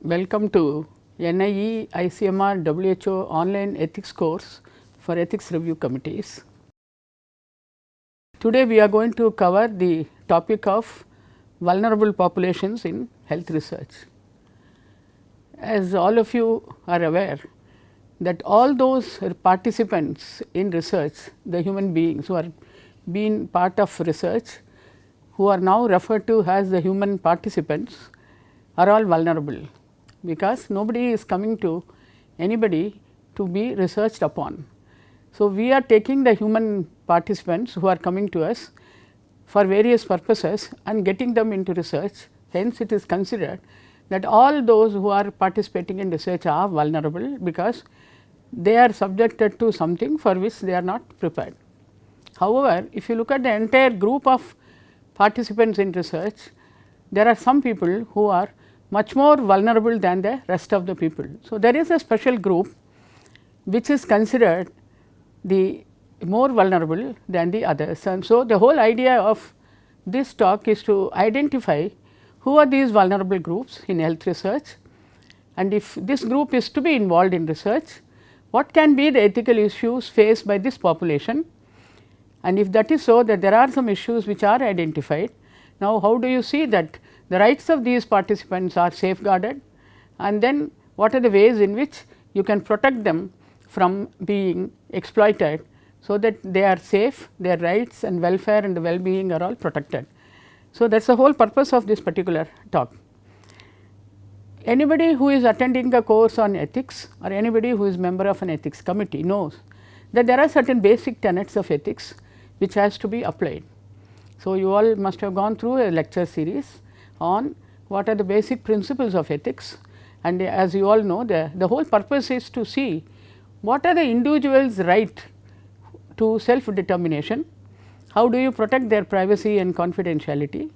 Welcome to NIE ICMR WHO online ethics course for ethics review committees. Today we are going to cover the topic of vulnerable populations in health research. As all of you are aware that all those participants in research, the human beings who are being part of research, who are now referred to as the human participants, are all vulnerable, because nobody is coming to anybody to be researched upon. So, we are taking the human participants who are coming to us for various purposes and getting them into research. Hence, it is considered that all those who are participating in research are vulnerable, because they are subjected to something for which they are not prepared. However, if you look at the entire group of participants in research, there are some people who are much more vulnerable than the rest of the people. So, there is a special group which is considered the more vulnerable than the others, and so the whole idea of this talk is to identify who are these vulnerable groups in health research, and if this group is to be involved in research, what can be the ethical issues faced by this population, and if that is so, that there are some issues which are identified. Now, how do you see that the rights of these participants are safeguarded, and then what are the ways in which you can protect them from being exploited, so that they are safe, their rights and welfare and the well-being are all protected. So, that is the whole purpose of this particular talk. Anybody who is attending a course on ethics, or anybody who is member of an ethics committee, knows that there are certain basic tenets of ethics which has to be applied. So, you all must have gone through a lecture series on what are the basic principles of ethics, and as you all know, the whole purpose is to see what are the individual's right to self determination, how do you protect their privacy and confidentiality,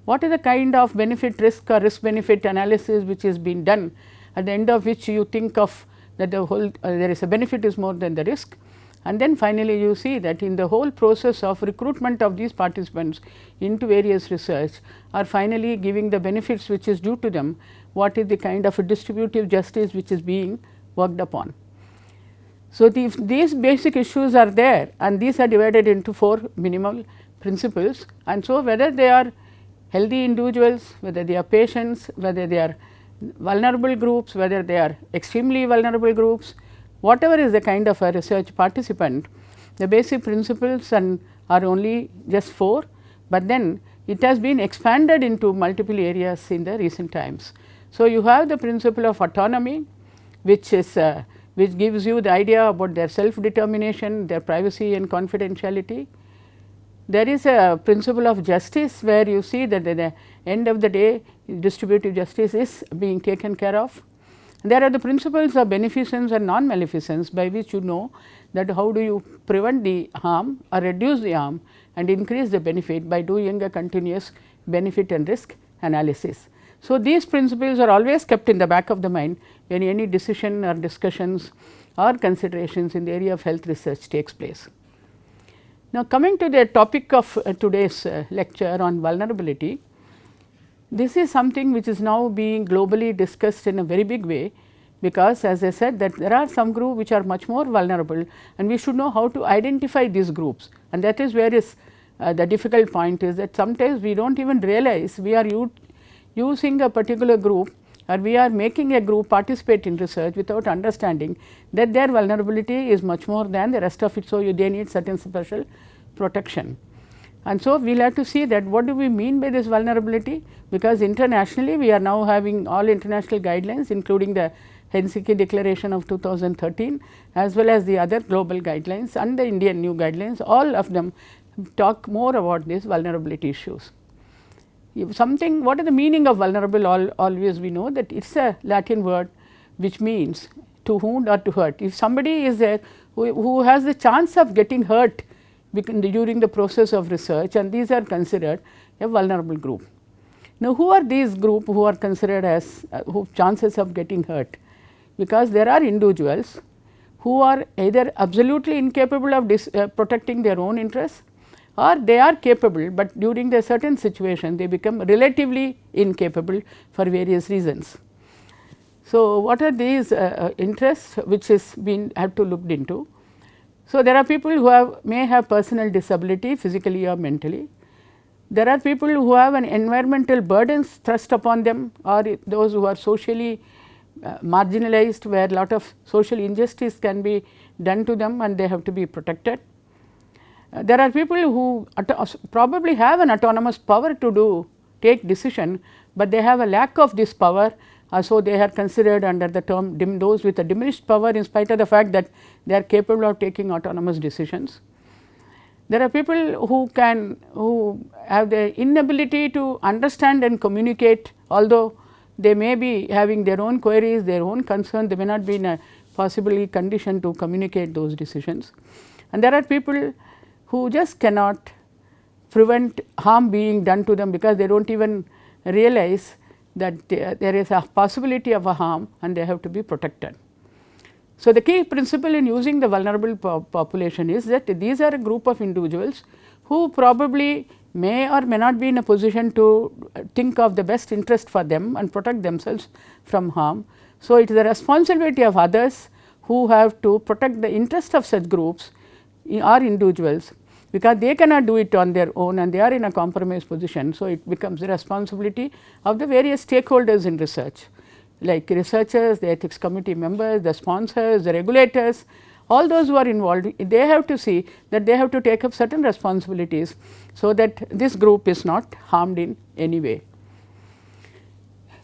what is the kind of benefit risk or risk benefit analysis which is being done, at the end of which you think of that the whole there is a benefit is more than the risk. And then finally, you see that in the whole process of recruitment of these participants into various research, are finally giving the benefits which is due to them, what is the kind of a distributive justice which is being worked upon. So, these basic issues are there, and these are divided into 4 minimal principles, and so whether they are healthy individuals, whether they are patients, whether they are vulnerable groups, whether they are extremely vulnerable groups, whatever is the kind of a research participant, the basic principles are only just 4, but then it has been expanded into multiple areas in the recent times. So, you have the principle of autonomy, which is which gives you the idea about their self determination, their privacy and confidentiality. There is a principle of justice, where you see that at the end of the day distributive justice is being taken care of. There are the principles of beneficence and non-maleficence, by which you know that how do you prevent the harm or reduce the harm and increase the benefit by doing a continuous benefit and risk analysis. So, these principles are always kept in the back of the mind when any decision or discussions or considerations in the area of health research takes place. Now, coming to the topic of today's lecture on vulnerability, this is something which is now being globally discussed in a very big way, because as I said that there are some groups which are much more vulnerable, and we should know how to identify these groups, and that is where is the difficult point is that sometimes we do not even realize we are using a particular group, or we are making a group participate in research without understanding that their vulnerability is much more than the rest of it. So, they need certain special protection. And so, we will have to see that what do we mean by this vulnerability, because internationally we are now having all international guidelines, including the Helsinki Declaration of 2013, as well as the other global guidelines and the Indian new guidelines, all of them talk more about these vulnerability issues. If something, what is the meaning of vulnerable? Always we know that it is a Latin word which means to wound or to hurt. If somebody is there who has the chance of getting hurt during the process of research, and these are considered a vulnerable group. Now, who are these group who are considered as who chances of getting hurt? Because there are individuals who are either absolutely incapable of protecting their own interests, or they are capable, but during a certain situation they become relatively incapable for various reasons. So, what are these interests which is been have to looked into? So, there are people who may have personal disability physically or mentally. There are people who have an environmental burdens thrust upon them, or those who are socially marginalized, where lot of social injustice can be done to them and they have to be protected. There are people who probably have an autonomous power to take decision, but they have a lack of this power. So, they are considered under the term those with a diminished power, in spite of the fact that they are capable of taking autonomous decisions. There are people who have the inability to understand and communicate, although they may be having their own queries, their own concerns, they may not be in a possibly condition to communicate those decisions. And there are people who just cannot prevent harm being done to them, because they do not even realize that there is a possibility of a harm and they have to be protected. So, the key principle in using the vulnerable population is that these are a group of individuals who probably may or may not be in a position to think of the best interest for them and protect themselves from harm. So, it is the responsibility of others who have to protect the interest of such groups or individuals, because they cannot do it on their own and they are in a compromised position. So, it becomes the responsibility of the various stakeholders in research, like researchers, the ethics committee members, the sponsors, the regulators, all those who are involved. They have to see that they have to take up certain responsibilities, so that this group is not harmed in any way.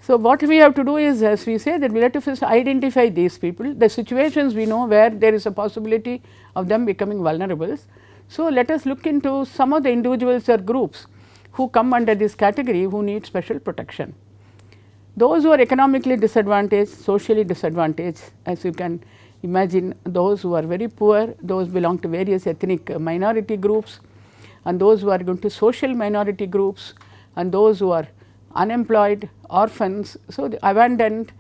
So, what we have to do is, as we say, that we have to first identify these people, the situations we know where there is a possibility of them becoming vulnerable. So, let us look into some of the individuals or groups who come under this category, who need special protection. Those who are economically disadvantaged, socially disadvantaged, as you can imagine, those who are very poor, those belong to various ethnic minority groups, and those who are going to social minority groups, and those who are unemployed, orphans, so the abandoned,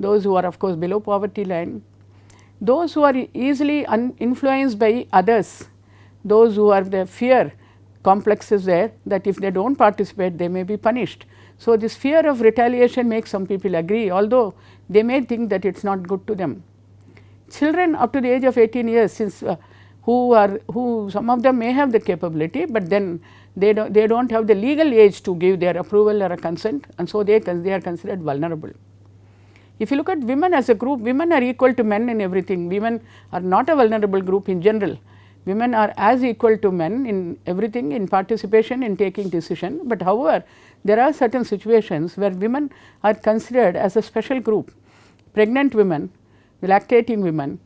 those who are of course below poverty line, those who are easily influenced by others, those who are the fear complexes there, that if they do not participate they may be punished. So, this fear of retaliation makes some people agree, although they may think that it is not good to them. Children up to the age of 18 years, since who some of them may have the capability, but then they do not have the legal age to give their approval or a consent, and so they are considered vulnerable. If you look at women as a group, women are equal to men in everything. Women are not a vulnerable group in general. Women are as equal to men in everything, in participation, in taking decision, but however, there are certain situations where women are considered as a special group. Pregnant women, lactating women,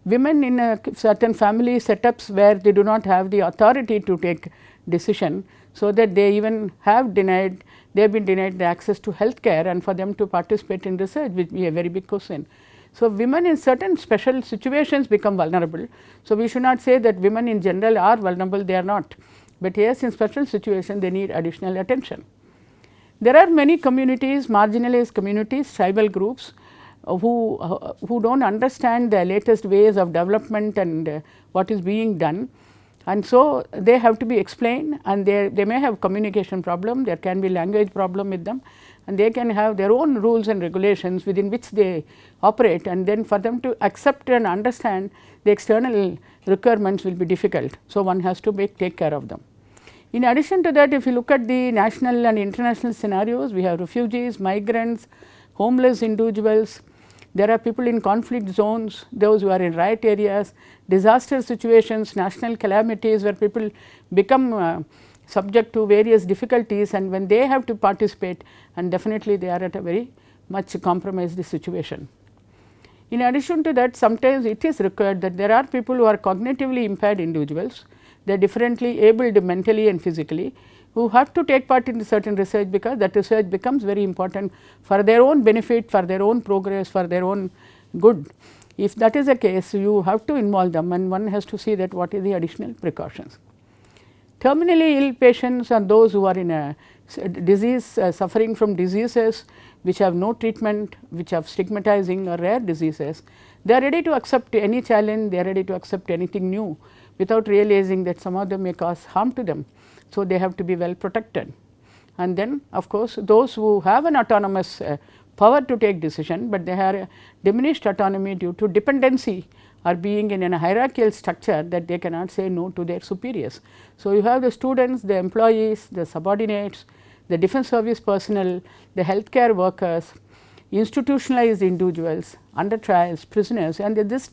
women in a certain family setups where they do not have the authority to take decision, so that they even have been denied the access to health care, and for them to participate in research will be a very big question. So, women in certain special situations become vulnerable. So, we should not say that women in general are vulnerable, they are not, but yes, in special situations they need additional attention. There are many communities, marginalized communities, tribal groups who do not understand the latest ways of development and what is being done, and so they have to be explained, and they may have communication problem, there can be language problem with them, and they can have their own rules and regulations within which they operate, and then for them to accept and understand the external requirements will be difficult. So, one has to take care of them. In addition to that, if you look at the national and international scenarios, we have refugees, migrants, homeless individuals, there are people in conflict zones, those who are in riot areas, disaster situations, national calamities where people become subject to various difficulties, and when they have to participate, and definitely they are at a very much compromised situation. In addition to that, sometimes it is required that there are people who are cognitively impaired individuals, they are differently abled mentally and physically, who have to take part in certain research, because that research becomes very important for their own benefit, for their own progress, for their own good. If that is the case, you have to involve them, and one has to see that what is the additional precautions. Terminally ill patients are those who are in a disease, suffering from diseases which have no treatment, which have stigmatizing or rare diseases. They are ready to accept any challenge, they are ready to accept anything new without realizing that some of them may cause harm to them. So, they have to be well protected. And then of course, those who have an autonomous power to take decision, but they have diminished autonomy due to dependency or being in a hierarchical structure that they cannot say no to their superiors. So, you have the students, the employees, the subordinates, the defense service personnel, the healthcare workers, institutionalized individuals, under trials, prisoners, and this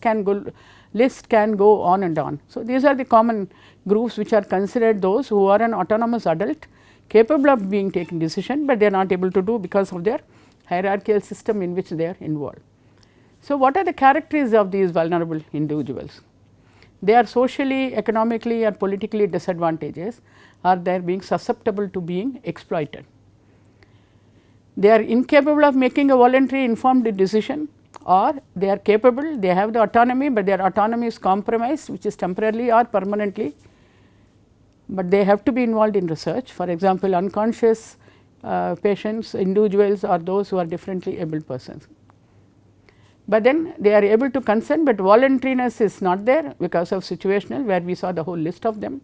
list can go on and on. So, these are the common groups which are considered those who are an autonomous adult capable of being taking decision, but they are not able to do because of their hierarchical system in which they are involved. So, what are the characteristics of these vulnerable individuals? They are socially, economically or politically disadvantaged, or they are being susceptible to being exploited. They are incapable of making a voluntary informed decision, or they are capable, they have the autonomy, but their autonomy is compromised, which is temporarily or permanently, but they have to be involved in research. For example, unconscious patients, individuals, or those who are differently abled persons. But then they are able to consent, but voluntariness is not there because of situational, where we saw the whole list of them.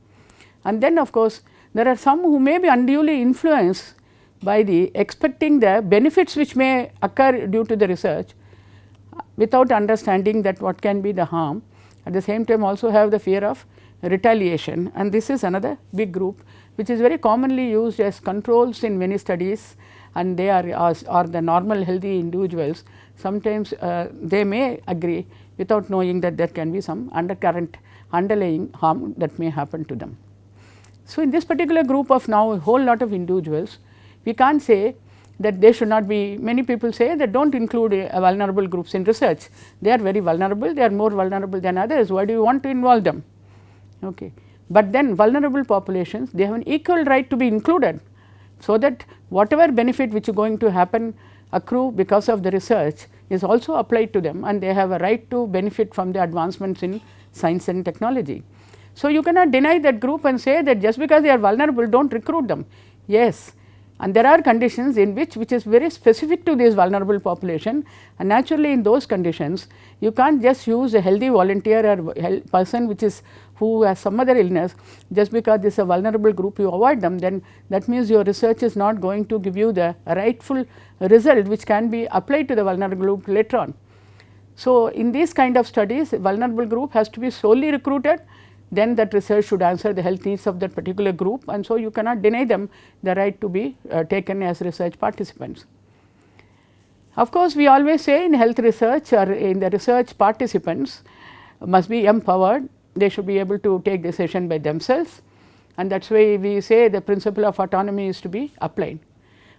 And then of course, there are some who may be unduly influenced by the expecting the benefits which may occur due to the research, without understanding that what can be the harm. At the same time also have the fear of retaliation, and this is another big group which is very commonly used as controls in many studies, and they are the normal healthy individuals. Sometimes they may agree without knowing that there can be some underlying harm that may happen to them. So, in this particular group of now a whole lot of individuals, we can't say that they should not be. Many people say that do not include vulnerable groups in research, they are very vulnerable, they are more vulnerable than others, why do you want to involve them? Okay. But then vulnerable populations, they have an equal right to be included, so that whatever benefit which is going to happen accrue because of the research is also applied to them, and they have a right to benefit from the advancements in science and technology. So, you cannot deny that group and say that just because they are vulnerable, do not recruit them. Yes, and there are conditions in which is very specific to this vulnerable population, and naturally in those conditions you can't just use a healthy volunteer or person which is who has some other illness. Just because this is a vulnerable group, you avoid them, then that means your research is not going to give you the rightful result which can be applied to the vulnerable group later on. So, in these kind of studies, vulnerable group has to be solely recruited, then that research should answer the health needs of that particular group, and so you cannot deny them the right to be taken as research participants. Of course, we always say in health research or in the research, participants must be empowered, they should be able to take decision by themselves, and that is why we say the principle of autonomy is to be applied.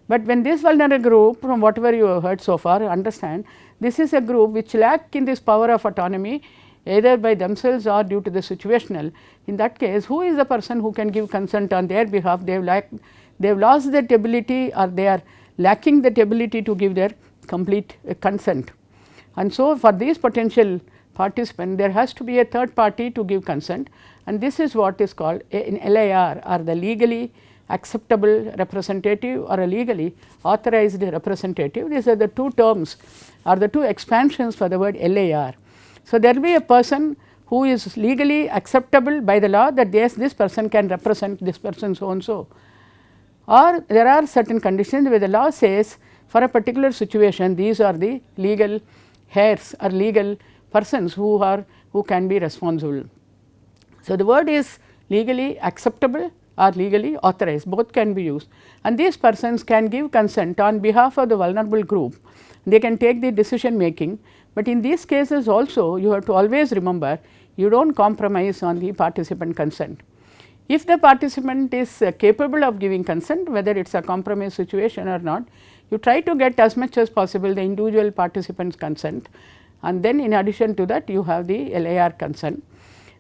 But when this vulnerable group, from whatever you have heard so far, understand this is a group which lack in this power of autonomy, either by themselves or due to the situational. In that case, who is the person who can give consent on their behalf? They have lost that ability, or they are lacking that ability to give their complete consent. And so, for these potential participants, there has to be a third party to give consent, and this is what is called in LAR, or the legally acceptable representative or a legally authorized representative. These are the two terms or the two expansions for the word LAR. So, there will be a person who is legally acceptable by the law, that yes, this person can represent this person so and so, or there are certain conditions where the law says for a particular situation these are the legal heirs or legal persons who can be responsible. So, the word is legally acceptable or legally authorized, both can be used, and these persons can give consent on behalf of the vulnerable group. They can take the decision making, but in these cases also you have to always remember you do not compromise on the participant consent. If the participant is capable of giving consent, whether it is a compromise situation or not, you try to get as much as possible the individual participant's consent, and then in addition to that you have the LAR consent.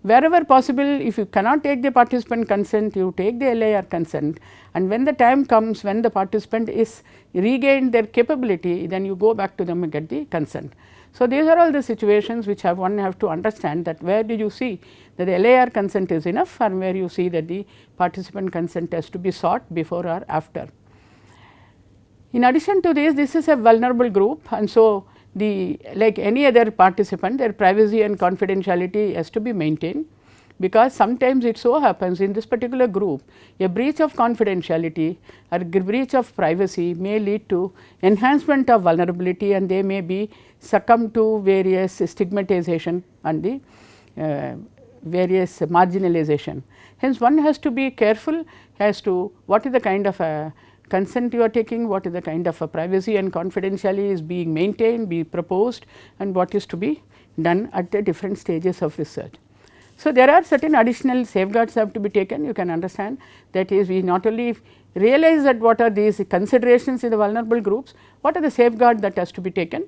Wherever possible, if you cannot take the participant consent, you take the LAR consent, and when the time comes when the participant is regained their capability, then you go back to them and get the consent. So, these are all the situations which one have to understand, that where do you see that the LAR consent is enough, and where you see that the participant consent has to be sought before or after. In addition to this is a vulnerable group, and so like any other participant, their privacy and confidentiality has to be maintained. because sometimes it so happens in this particular group a breach of confidentiality or breach of privacy may lead to enhancement of vulnerability, and they may be succumb to various stigmatization and the various marginalization. Hence, one has to be careful as to what is the kind of a consent you are taking, what is the kind of a privacy and confidentiality is being maintained, be proposed, and what is to be done at the different stages of research. So, there are certain additional safeguards have to be taken. You can understand that is we not only realize that what are these considerations in the vulnerable groups, what are the safeguards that has to be taken.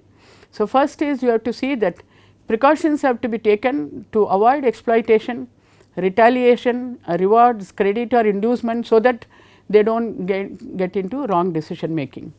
So, first is you have to see that precautions have to be taken to avoid exploitation, retaliation, rewards, credit or inducement, so that they do not get into wrong decision making.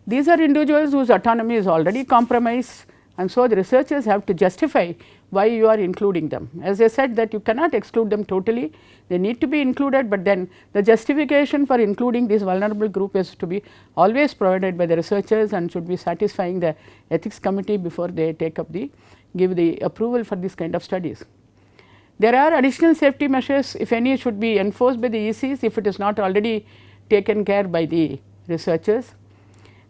These are individuals whose autonomy is already compromised, and so the researchers have to justify why you are including them. As I said that you cannot exclude them totally, they need to be included, but then the justification for including this vulnerable group is to be always provided by the researchers and should be satisfying the ethics committee before they take up the give the approval for this kind of studies. There are additional safety measures, if any, should be enforced by the ECs if it is not already taken care by the researchers.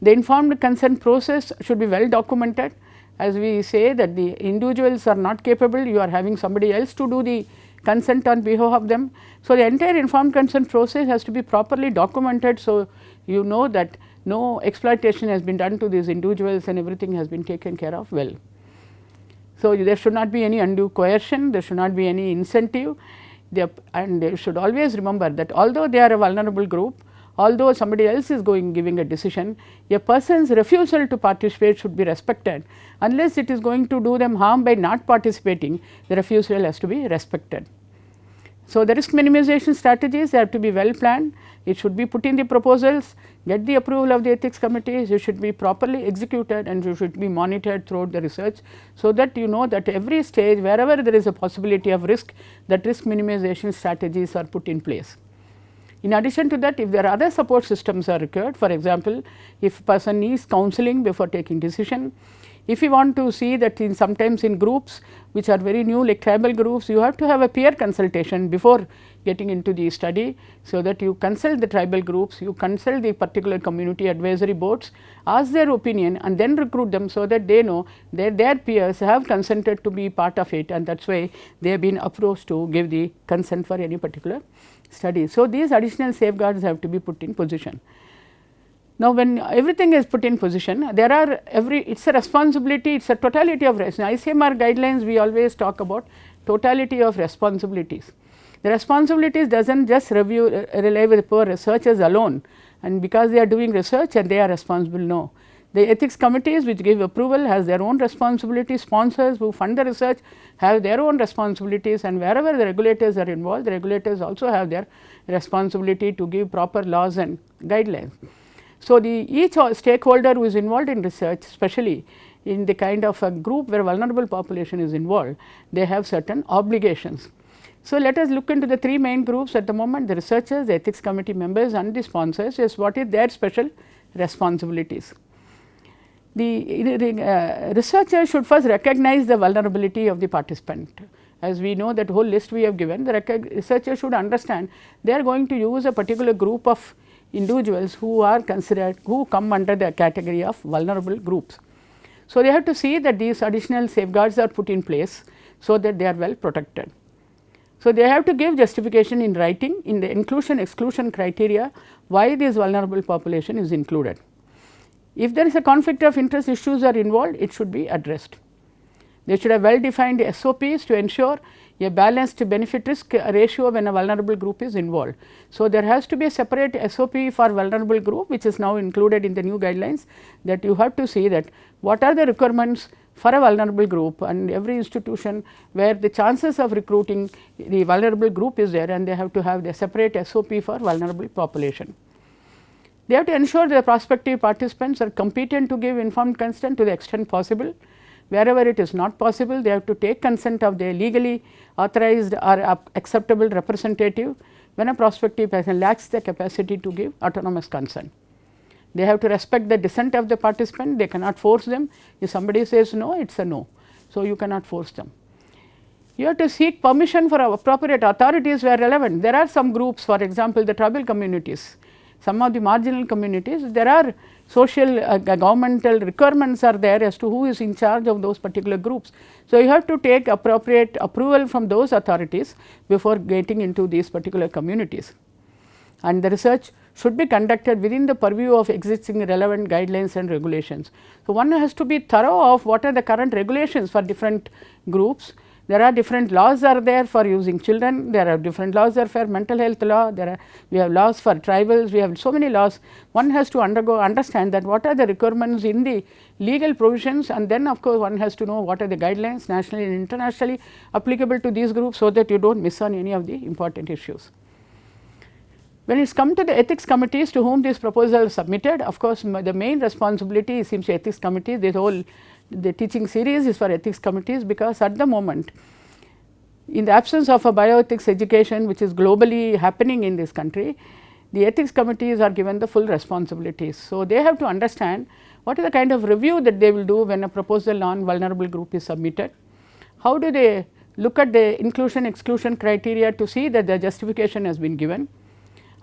The informed consent process should be well documented. As we say that the individuals are not capable, you are having somebody else to do the consent on behalf of them. So, the entire informed consent process has to be properly documented. So, you know that no exploitation has been done to these individuals and everything has been taken care of well. So, there should not be any undue coercion, there should not be any incentive, and they should always remember that although they are a vulnerable group, although somebody else is giving a decision, a person's refusal to participate should be respected. Unless it is going to do them harm by not participating, the refusal has to be respected. So, the risk minimization strategies have to be well planned, it should be put in the proposals, get the approval of the ethics committees, it should be properly executed and it should be monitored throughout the research. So, that you know that every stage wherever there is a possibility of risk, that risk minimization strategies are put in place. In addition to that, if there are other support systems are required, for example, if person needs counseling before taking decision, if you want to see that in sometimes in groups which are very new like tribal groups, you have to have a peer consultation before getting into the study. So, that you consult the tribal groups, you consult the particular community advisory boards, ask their opinion and then recruit them, so that they know that their peers have consented to be part of it, and that is why they have been approached to give the consent for any particular study. So, these additional safeguards have to be put in position. Now, when everything is put in position, there are it is a responsibility, it is a totality of risk. In ICMR guidelines, we always talk about totality of responsibilities. The responsibilities does not just rely with poor researchers alone, and because they are doing research and they are responsible, no. The ethics committees which give approval has their own responsibilities, sponsors who fund the research have their own responsibilities, and wherever the regulators are involved, the regulators also have their responsibility to give proper laws and guidelines. So, each stakeholder who is involved in research, especially in the kind of a group where vulnerable population is involved, they have certain obligations. So, let us look into the three main groups at the moment: the researchers, the ethics committee members and the sponsors. Is what is their special responsibilities. The researcher should first recognize the vulnerability of the participant. As we know that whole list we have given, the researcher should understand they are going to use a particular group of individuals who are considered, who come under the category of vulnerable groups. So, they have to see that these additional safeguards are put in place, so that they are well protected. So, they have to give justification in writing in the inclusion exclusion criteria why this vulnerable population is included. If there is a conflict of interest issues are involved, it should be addressed. They should have well defined SOPs to ensure a balanced benefit risk ratio when a vulnerable group is involved. So, there has to be a separate SOP for vulnerable group, which is now included in the new guidelines, that you have to see that what are the requirements for a vulnerable group, and every institution where the chances of recruiting the vulnerable group is there, and they have to have the separate SOP for vulnerable population. They have to ensure the prospective participants are competent to give informed consent to the extent possible. Wherever it is not possible, they have to take consent of their legally authorized or acceptable representative when a prospective person lacks the capacity to give autonomous consent. They have to respect the dissent of the participant, they cannot force them. If somebody says no, it is a no. So, you cannot force them. you have to seek permission for appropriate authorities where relevant. There are some groups, for example, the tribal communities, some of the marginal communities, there are social governmental requirements are there as to who is in charge of those particular groups. So, you have to take appropriate approval from those authorities before getting into these particular communities, and the research should be conducted within the purview of existing relevant guidelines and regulations. So, one has to be thorough of what are the current regulations for different groups. There are different laws are there for using children, there are different laws are for mental health law, we have laws for tribals, we have so many laws. One has to understand that what are the requirements in the legal provisions, and then of course, one has to know what are the guidelines nationally and internationally applicable to these groups, so that you do not miss on any of the important issues. When it is come to the ethics committees to whom these proposals are submitted, of course, the main responsibility seems to ethics committees. This whole the teaching series is for ethics committees, because at the moment, in the absence of a bioethics education which is globally happening in this country, the ethics committees are given the full responsibilities. So, they have to understand what is the kind of review that they will do when a proposal on vulnerable group is submitted. How do they look at the inclusion exclusion criteria to see that the justification has been given?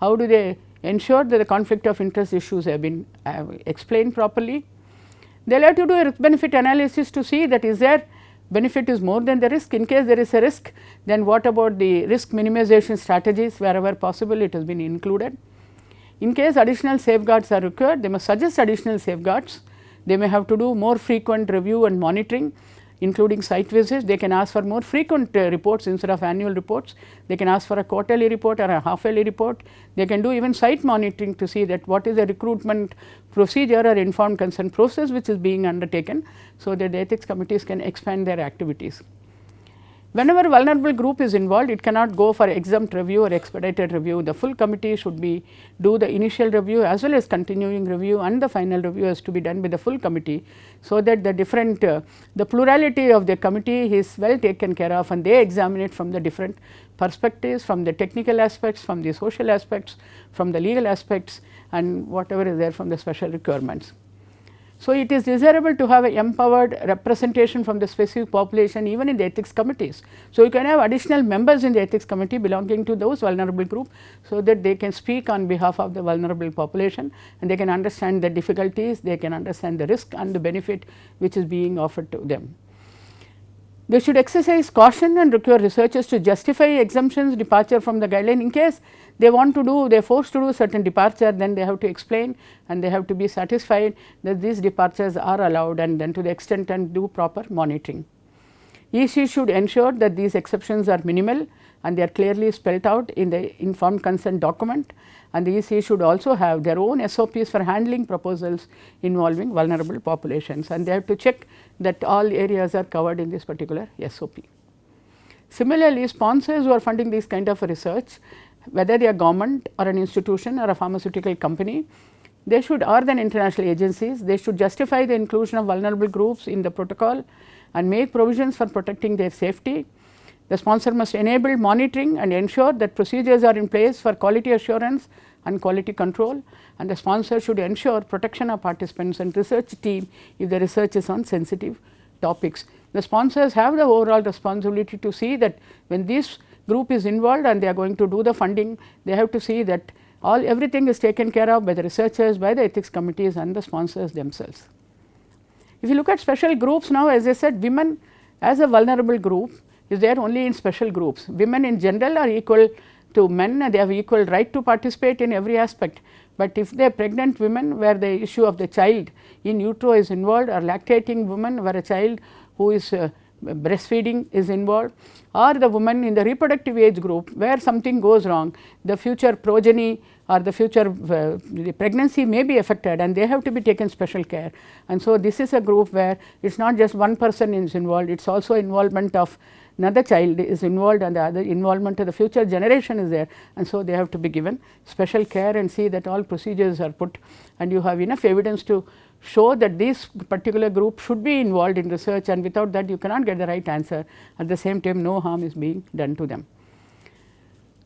How do they ensure that the conflict of interest issues have been explained properly? They will have to do a risk benefit analysis to see that is there benefit is more than the risk. In case there is a risk, then what about the risk minimization strategies, wherever possible it has been included. In case additional safeguards are required, they must suggest additional safeguards. They may have to do more frequent review and monitoring, including site visits. They can ask for more frequent reports instead of annual reports. They can ask for a quarterly report or a half yearly report. They can do even site monitoring to see that what is the recruitment procedure or informed consent process which is being undertaken, so that the ethics committees can expand their activities. Whenever vulnerable group is involved, it cannot go for exempt review or expedited review. The full committee should do the initial review as well as continuing review, and the final review has to be done by the full committee, so that the plurality of the committee is well taken care of, and they examine it from the different perspectives, from the technical aspects, from the social aspects, from the legal aspects, and whatever is there from the special requirements. So, it is desirable to have an empowered representation from the specific population even in the ethics committees. So, you can have additional members in the ethics committee belonging to those vulnerable group, so that they can speak on behalf of the vulnerable population, and they can understand the difficulties, they can understand the risk and the benefit which is being offered to them. They should exercise caution and require researchers to justify exemptions, departure from the guideline. In case they want to do, they are forced to do certain departure, then they have to explain and they have to be satisfied that these departures are allowed, and then to the extent and do proper monitoring. EC should ensure that these exceptions are minimal and they are clearly spelled out in the informed consent document, and the EC should also have their own SOPs for handling proposals involving vulnerable populations, and they have to check that all areas are covered in this particular SOP. Similarly, sponsors who are funding this kind of research, whether they are government or an institution or a pharmaceutical company, they should, or then international agencies, they should justify the inclusion of vulnerable groups in the protocol and make provisions for protecting their safety. The sponsor must enable monitoring and ensure that procedures are in place for quality assurance and quality control, and the sponsor should ensure protection of participants and research team if the research is on sensitive topics. The sponsors have the overall responsibility to see that when this group is involved and they are going to do the funding, they have to see that everything is taken care of by the researchers, by the ethics committees and the sponsors themselves. If you look at special groups now, as I said, women as a vulnerable group is there only in special groups. Women in general are equal to men, and they have equal right to participate in every aspect. But if they are pregnant women where the issue of the child in utero is involved, or lactating women where a child who is breastfeeding is involved, or the woman in the reproductive age group where something goes wrong, the future progeny or the future the pregnancy may be affected and they have to be taken special care. And so, this is a group where it is not just one person is involved, it is also involvement of another child is involved, and the other involvement of the future generation is there, and so they have to be given special care and see that all procedures are put, and you have enough evidence to show that this particular group should be involved in research, and without that you cannot get the right answer. At the same time, no harm is being done to them.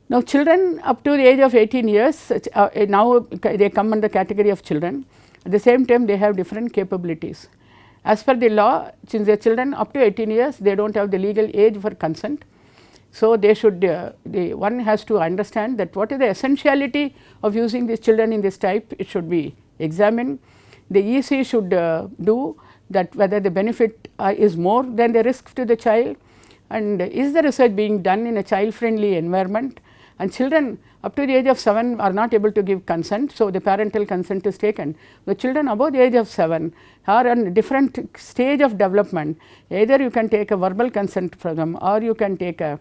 Now, children up to the age of 18 years, now they come under the category of children. At the same time, they have different capabilities. as per the law, since the children up to 18 years, they do not have the legal age for consent. So, they should one has to understand that what is the essentiality of using these children in this type, it should be examined. The EC should do that, whether the benefit is more than the risk to the child, and is the research being done in a child friendly environment, and children up to the age of 7 are not able to give consent. So, the parental consent is taken. The children above the age of 7 are on a different stage of development, either you can take a verbal consent from them, or you can take a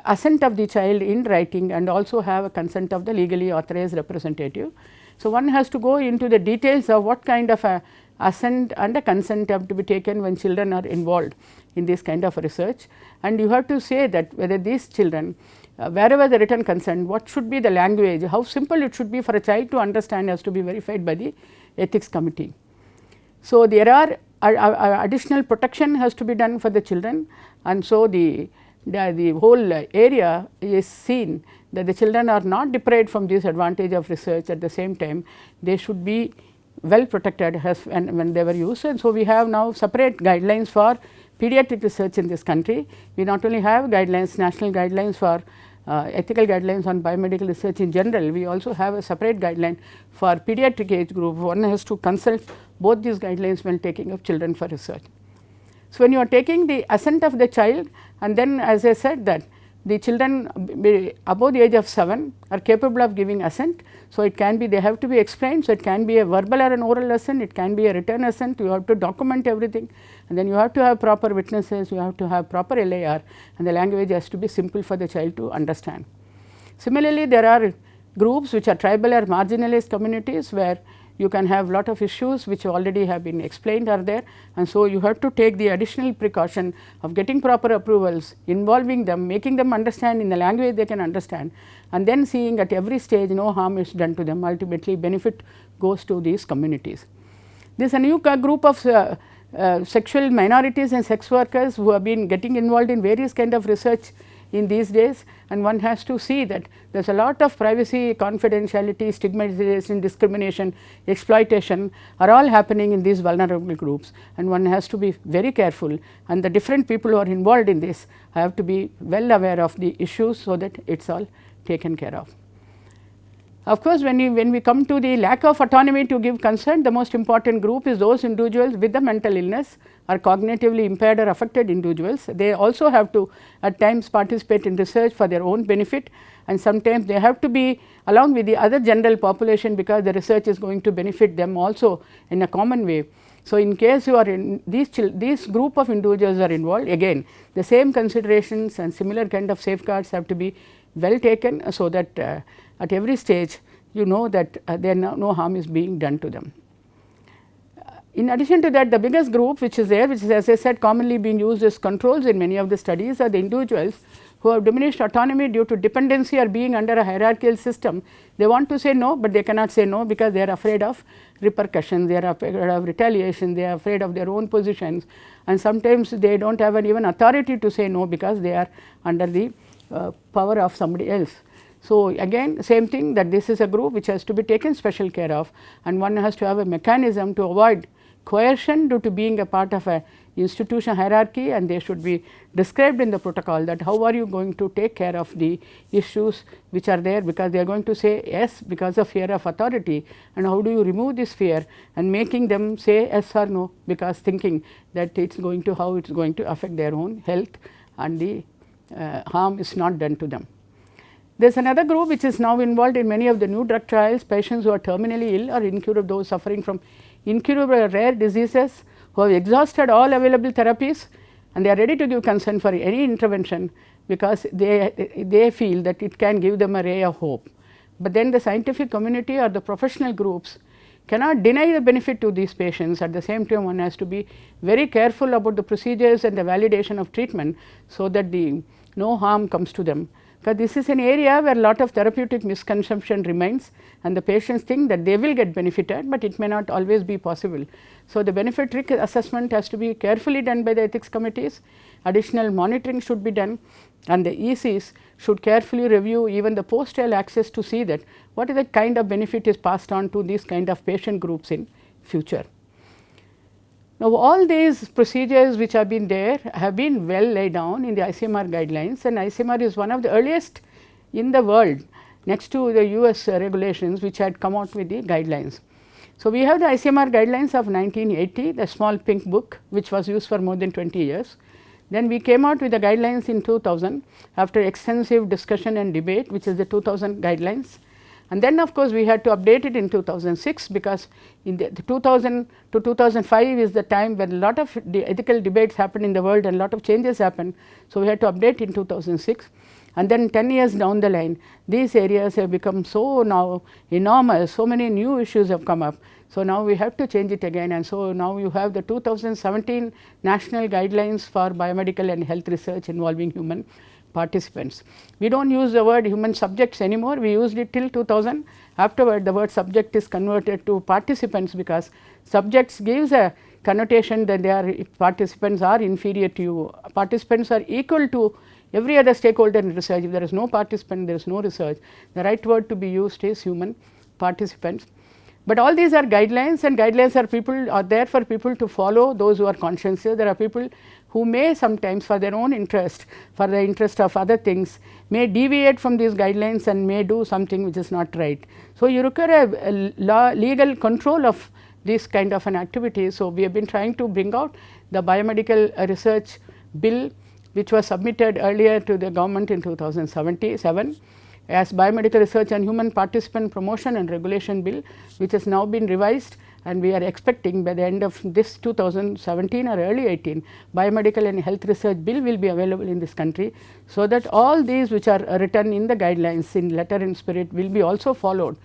assent of the child in writing, and also have a consent of the legally authorized representative. So, one has to go into the details of what kind of a assent and a consent have to be taken when children are involved in this kind of research, and you have to say that whether these children wherever the written consent, what should be the language, how simple it should be for a child to understand, has to be verified by the ethics committee. So, there are additional protection has to be done for the children, and so the whole area is seen that the children are not deprived from this advantage of research. At the same time, they should be well protected as when they were used, and so we have now separate guidelines for pediatric research in this country. We not only have guidelines, national guidelines for ethical guidelines on biomedical research in general, we also have a separate guideline for pediatric age group. One has to consult both these guidelines when taking of children for research. So, when you are taking the assent of the child, and then as I said that the children above the age of 7 are capable of giving assent. So, it can be, they have to be explained. So, it can be a verbal or an oral assent, it can be a written assent, you have to document everything, and then you have to have proper witnesses, you have to have proper LAR, and the language has to be simple for the child to understand. Similarly, there are groups which are tribal or marginalized communities, where you can have lot of issues which already have been explained are there, and so you have to take the additional precaution of getting proper approvals, involving them, making them understand in the language they can understand, and then seeing at every stage no harm is done to them. Ultimately, benefit goes to these communities. There is a new group of sexual minorities and sex workers who have been getting involved in various kind of research in these days, and one has to see that there is a lot of privacy, confidentiality, stigmatization, discrimination, exploitation are all happening in these vulnerable groups, and one has to be very careful, and the different people who are involved in this have to be well aware of the issues, so that it is all taken care of. Of course, when we come to the lack of autonomy to give consent, the most important group is those individuals with the mental illness or cognitively impaired or affected individuals. They also have to at times participate in research for their own benefit, and sometimes they have to be along with the other general population, because the research is going to benefit them also in a common way. So, in case you are in these group of individuals are involved, again the same considerations and similar kind of safeguards have to be well taken, so that at every stage you know that there no harm is being done to them. In addition to that, the biggest group which is there, which is as I said commonly being used as controls in many of the studies, are the individuals who have diminished autonomy due to dependency or being under a hierarchical system. They want to say no, but they cannot say no, because they are afraid of repercussions, they are afraid of retaliation, they are afraid of their own positions, and sometimes they do not have even authority to say no, because they are under the power of somebody else. So, again same thing, that this is a group which has to be taken special care of, and one has to have a mechanism to avoid coercion due to being a part of a institution hierarchy, and they should be described in the protocol that how are you going to take care of the issues which are there, because they are going to say yes because of fear of authority, and how do you remove this fear and making them say yes or no, because thinking that it is going to how it is going to affect their own health and the harm is not done to them. There is another group which is now involved in many of the new drug trials, patients who are terminally ill or incurable, those suffering from incurable or rare diseases, who have exhausted all available therapies, and they are ready to give consent for any intervention, because they feel that it can give them a ray of hope. But then the scientific community or the professional groups cannot deny the benefit to these patients. At the same time, one has to be very careful about the procedures and the validation of treatment, so that no harm comes to them. Because this is an area where a lot of therapeutic misconception remains, and the patients think that they will get benefited, but it may not always be possible. So, the benefit risk assessment has to be carefully done by the ethics committees, additional monitoring should be done, and the ECs should carefully review even the post-trial access to see that what is the kind of benefit is passed on to these kind of patient groups in future. Now, all these procedures which have been there have been well laid down in the ICMR guidelines, and ICMR is one of the earliest in the world next to the US regulations which had come out with the guidelines. So, we have the ICMR guidelines of 1980, the small pink book which was used for more than 20 years. Then we came out with the guidelines in 2000 after extensive discussion and debate, which is the 2000 guidelines. And then of course, we had to update it in 2006, because in the 2000 to 2005 is the time when a lot of ethical debates happened in the world and a lot of changes happened. So, we had to update in 2006, and then 10 years down the line these areas have become so now enormous, so many new issues have come up. So, now we have to change it again, and so now you have the 2017 national guidelines for biomedical and health research involving human participants. We do not use the word human subjects anymore, we used it till 2000. Afterward the word subject is converted to participants, because subjects gives a connotation that they are participants are inferior to you. Participants are equal to every other stakeholder in research. If there is no participant, there is no research. The right word to be used is human participants. But all these are guidelines, and guidelines are there for people to follow, those who are conscientious. There are people who may sometimes for their own interest, for the interest of other things, may deviate from these guidelines and may do something which is not right. So, you require a legal control of this kind of an activity. So, we have been trying to bring out the biomedical research bill, which was submitted earlier to the government in 2007 as Biomedical Research and Human Participant Promotion and Regulation Bill, which has now been revised, and we are expecting by the end of this 2017 or early 18, Biomedical and Health Research Bill will be available in this country. So, that all these which are written in the guidelines in letter and spirit will be also followed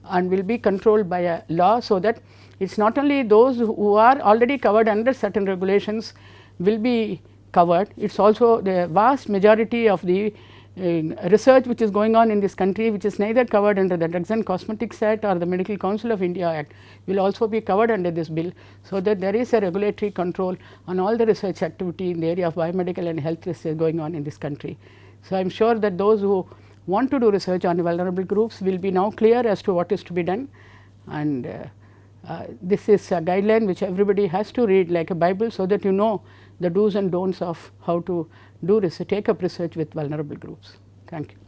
and will be controlled by a law. So, that it is not only those who are already covered under certain regulations will be covered, it is also the vast majority of the research which is going on in this country, which is neither covered under the Drugs and Cosmetics Act or the Medical Council of India Act, will also be covered under this bill. So, that there is a regulatory control on all the research activity in the area of biomedical and health research going on in this country. So, I am sure that those who want to do research on vulnerable groups will be now clear as to what is to be done, and this is a guideline which everybody has to read like a Bible, so that you know the do's and don'ts of how to do research, take up research with vulnerable groups. Thank you.